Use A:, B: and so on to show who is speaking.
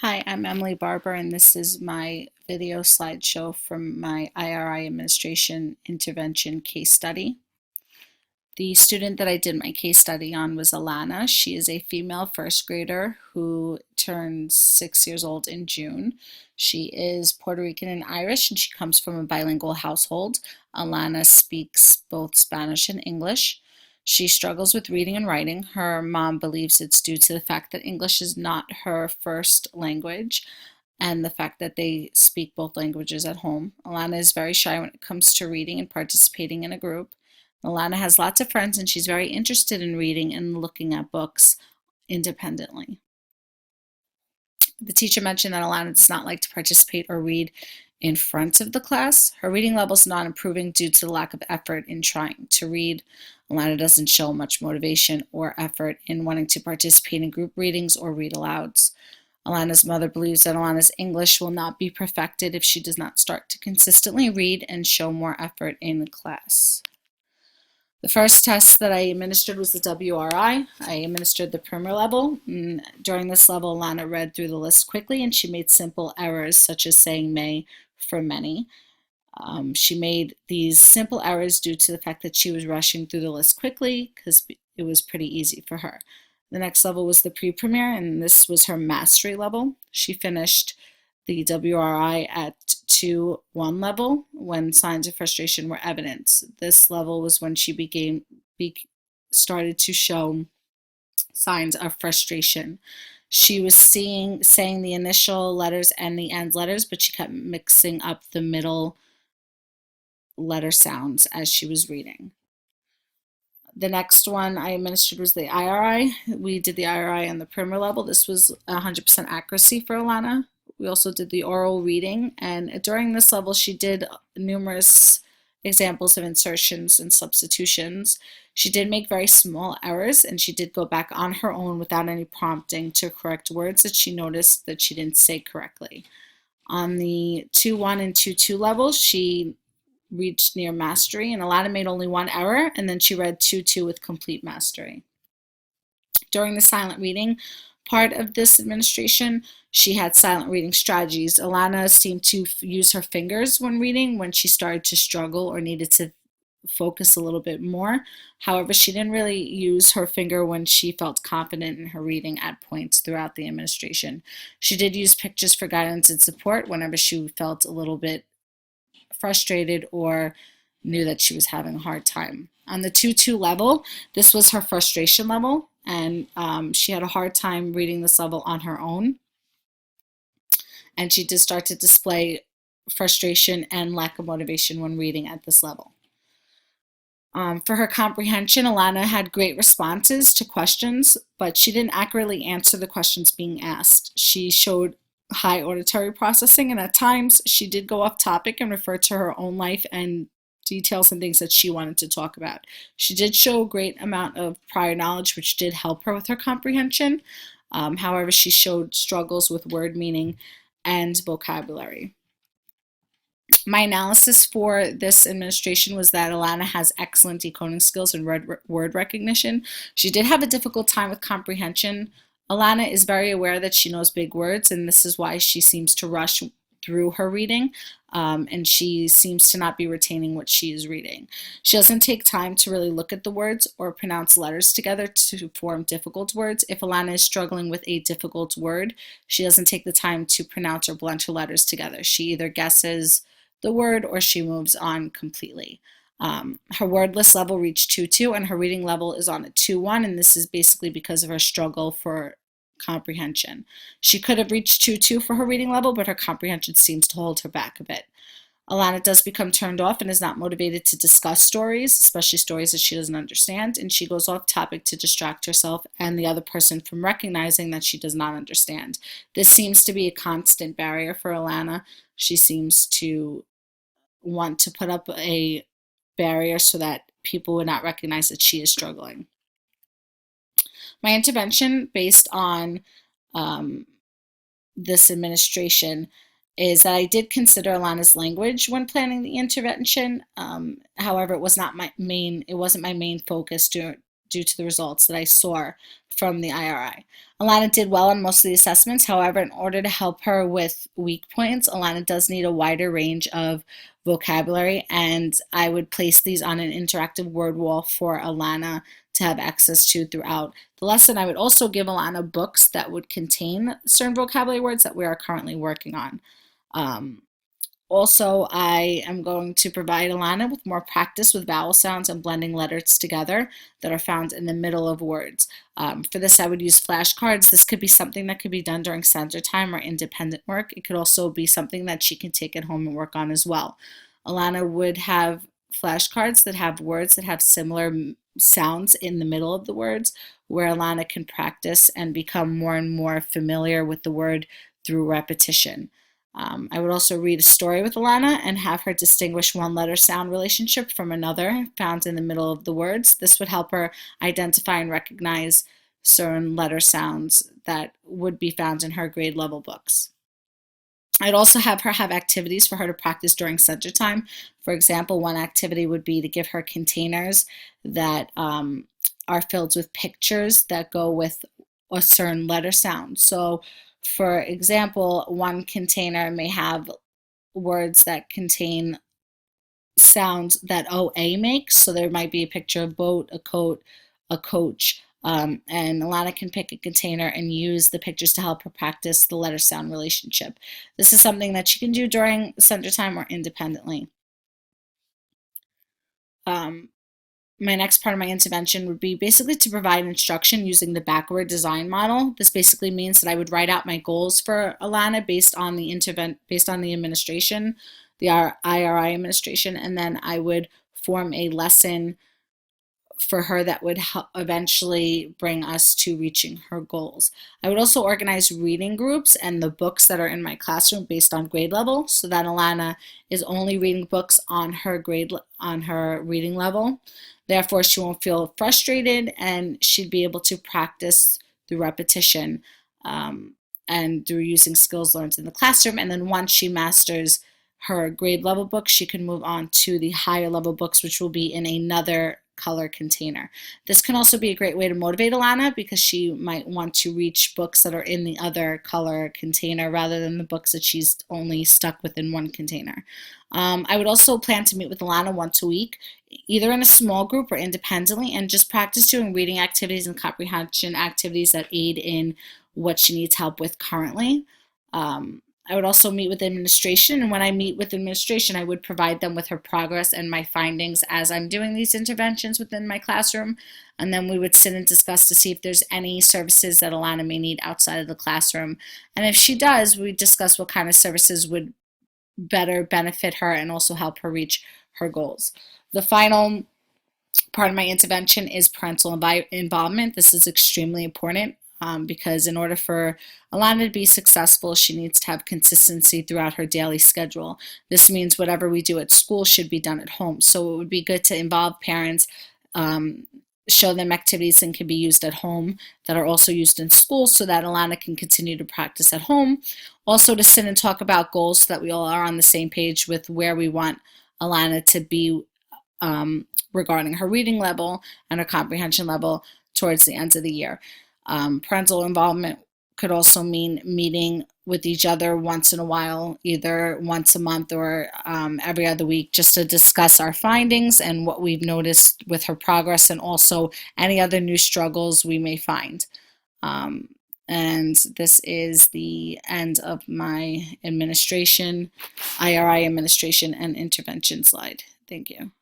A: Hi, I'm Emily Barber, and this is my video slideshow from my IRI Administration Intervention case study. The student that I did my case study on was Alana. She is a female first grader who turns 6 years old in June. She is Puerto Rican and Irish, and she comes from a bilingual household. Alana speaks both Spanish and English. She struggles with reading and writing. Her mom believes it's due to the fact that English is not her first language and the fact that they speak both languages at home. Alana is very shy when it comes to reading and participating in a group. Alana has lots of friends and she's very interested in reading and looking at books independently. The teacher mentioned that Alana does not like to participate or read in front of the class. Her reading level is not improving due to the lack of effort in trying to read. Alana doesn't show much motivation or effort in wanting to participate in group readings or read alouds. Alana's mother believes that Alana's English will not be perfected if she does not start to consistently read and show more effort in class. The first test that I administered was the WRI. I administered the primer level. During this level, Alana read through the list quickly and she made simple errors such as saying may for many. She made these simple errors due to the fact that she was rushing through the list quickly because it was pretty easy for her. The next level was the pre-premier, and this was her mastery level. She finished the WRI at 2-1 level when signs of frustration were evident. This level was when she started to show signs of frustration. She was saying the initial letters and the end letters, but she kept mixing up the middle letter sounds as she was reading. The next one I administered was the IRI. We did the IRI on the primer level. This was 100% accuracy for Alana. We also did the oral reading, and during this level she did numerous examples of insertions and substitutions. She did make very small errors, and she did go back on her own without any prompting to correct words that she noticed that she didn't say correctly. On the 2-1 and 2-2 levels, she reached near mastery, and Alana made only one error, and then she read 2-2 with complete mastery. During the silent reading part of this administration, she had silent reading strategies. Alana seemed to use her fingers when reading when she started to struggle or needed to focus a little bit more. However, she didn't really use her finger when she felt confident in her reading at points throughout the administration. She did use pictures for guidance and support whenever she felt a little bit frustrated or knew that she was having a hard time. On the 2-2 level, this was her frustration level, and she had a hard time reading this level on her own. And she did start to display frustration and lack of motivation when reading at this level. For her comprehension, Alana had great responses to questions, but she didn't accurately answer the questions being asked. She showed high auditory processing, and at times she did go off topic and refer to her own life and details and things that she wanted to talk about. She did show a great amount of prior knowledge, which did help her with her comprehension. However, she showed struggles with word meaning and vocabulary. My analysis for this administration was that Alana has excellent decoding skills and word recognition. She did have a difficult time with comprehension. Alana is very aware that she knows big words, and this is why she seems to rush through her reading, and she seems to not be retaining what she is reading. She doesn't take time to really look at the words or pronounce letters together to form difficult words. If Alana is struggling with a difficult word, she doesn't take the time to pronounce or blend her letters together. She either guesses the word or she moves on completely. Her word list level reached 2-2, and her reading level is on a 2-1, and this is basically because of her struggle for comprehension. She could have reached 2-2 for her reading level, but her comprehension seems to hold her back a bit. Alana does become turned off and is not motivated to discuss stories, especially stories that she doesn't understand, and she goes off topic to distract herself and the other person from recognizing that she does not understand. This seems to be a constant barrier for Alana. She seems to want to put up a barrier so that people would not recognize that she is struggling. My intervention based on this administration is that I did consider Alana's language when planning the intervention. However, it wasn't my main focus due to the results that I saw from the IRI. Alana did well on most of the assessments. However, in order to help her with weak points, Alana does need a wider range of vocabulary, and I would place these on an interactive word wall for Alana to have access to throughout the lesson. I would also give Alana books that would contain certain vocabulary words that we are currently working on. Also, I am going to provide Alana with more practice with vowel sounds and blending letters together that are found in the middle of words. For this, I would use flashcards. This could be something that could be done during center time or independent work. It could also be something that she can take at home and work on as well. Alana would have flashcards that have words that have similar sounds in the middle of the words, where Alana can practice and become more and more familiar with the word through repetition. I would also read a story with Alana and have her distinguish one letter sound relationship from another found in the middle of the words. This would help her identify and recognize certain letter sounds that would be found in her grade level books. I'd also have her have activities for her to practice during center time. For example, one activity would be to give her containers that are filled with pictures that go with a certain letter sound. So, for example, one container may have words that contain sounds that OA makes. So there might be a picture of boat, a coat, a coach. And Alana can pick a container and use the pictures to help her practice the letter sound relationship. This is something that she can do during center time or independently. My next part of my intervention would be basically to provide instruction using the backward design model. This basically means that I would write out my goals for Alana based on the administration, the IRI administration, and then I would form a lesson for her that would eventually bring us to reaching her goals. I would also organize reading groups and the books that are in my classroom based on grade level, so that Alana is only reading books on her reading level. Therefore, she won't feel frustrated, and she'd be able to practice through repetition and through using skills learned in the classroom. And then once she masters her grade level books, she can move on to the higher level books, which will be in another color container. This can also be a great way to motivate Alana, because she might want to reach books that are in the other color container rather than the books that she's only stuck within one container. I would also plan to meet with Alana once a week, either in a small group or independently, and just practice doing reading activities and comprehension activities that aid in what she needs help with currently. I would also meet with administration, and when I meet with administration, I would provide them with her progress and my findings as I'm doing these interventions within my classroom, and then we would sit and discuss to see if there's any services that Alana may need outside of the classroom, and if she does, we discuss what kind of services would better benefit her and also help her reach her goals. The final part of my intervention is parental involvement. This is extremely important. Because in order for Alana to be successful, she needs to have consistency throughout her daily schedule. This means whatever we do at school should be done at home. So it would be good to involve parents, show them activities that can be used at home that are also used in school, so that Alana can continue to practice at home. Also, to sit and talk about goals so that we all are on the same page with where we want Alana to be regarding her reading level and her comprehension level towards the end of the year. Parental involvement could also mean meeting with each other once in a while, either once a month or every other week, just to discuss our findings and what we've noticed with her progress, and also any other new struggles we may find. And this is the end of my IRI administration and intervention slide. Thank you.